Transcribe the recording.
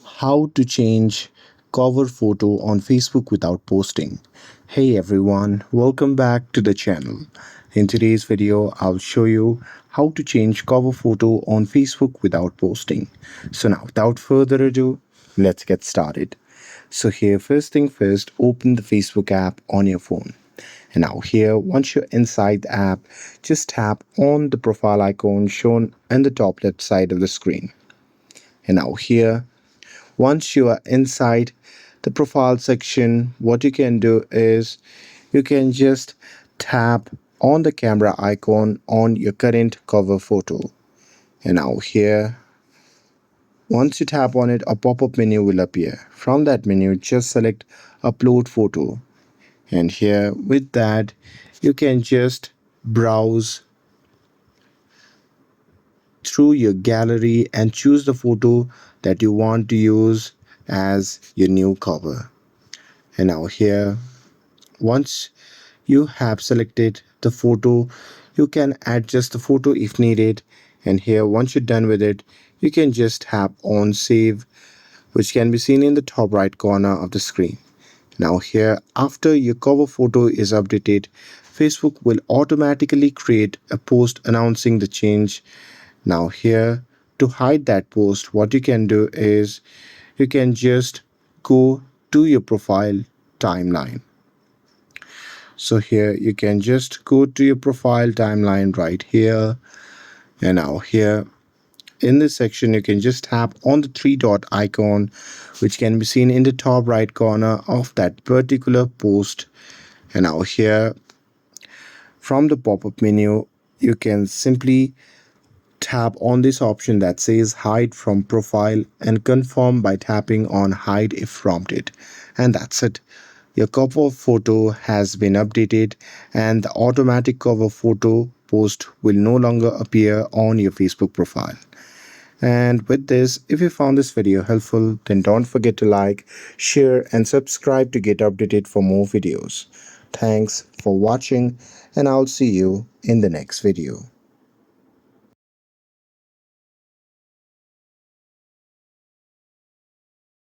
How to change cover photo on Facebook without posting. Hey everyone, welcome back to the channel. In today's video, I'll show you how to change cover photo on Facebook without posting. So now, without further ado, let's get started. So here, first thing first, open the Facebook app on your phone. And now here, once you're inside the app, just tap on the profile icon shown in the top left side of the screen. And now here, once you are inside the profile section, what you can do is you can just tap on the camera icon on your current cover photo. And now here, once you tap on it, a pop-up menu will appear. From that menu, just select upload photo. And here with that, you can just browse through your gallery and choose the photo that you want to use as your new cover. And now here, once you have selected the photo, you can adjust the photo if needed. And here, once you're done with it, you can just tap on save, which can be seen in the top right corner of the screen. Now here, after your cover photo is updated, Facebook will automatically create a post announcing the change. Now here, to hide that post, what you can do is you can just go to your profile timeline. So here you can just go to your profile timeline right here. And now here in this section, you can just tap on the three dot icon, which can be seen in the top right corner of that particular post. And now here from the pop-up menu, you can simply tap on this option that says hide from profile and confirm by tapping on hide if prompted. And that's it. Your cover photo has been updated and the automatic cover photo post will no longer appear on your Facebook profile. And with this, if you found this video helpful, then don't forget to like, share and subscribe to get updated for more videos. Thanks for watching and I'll see you in the next video.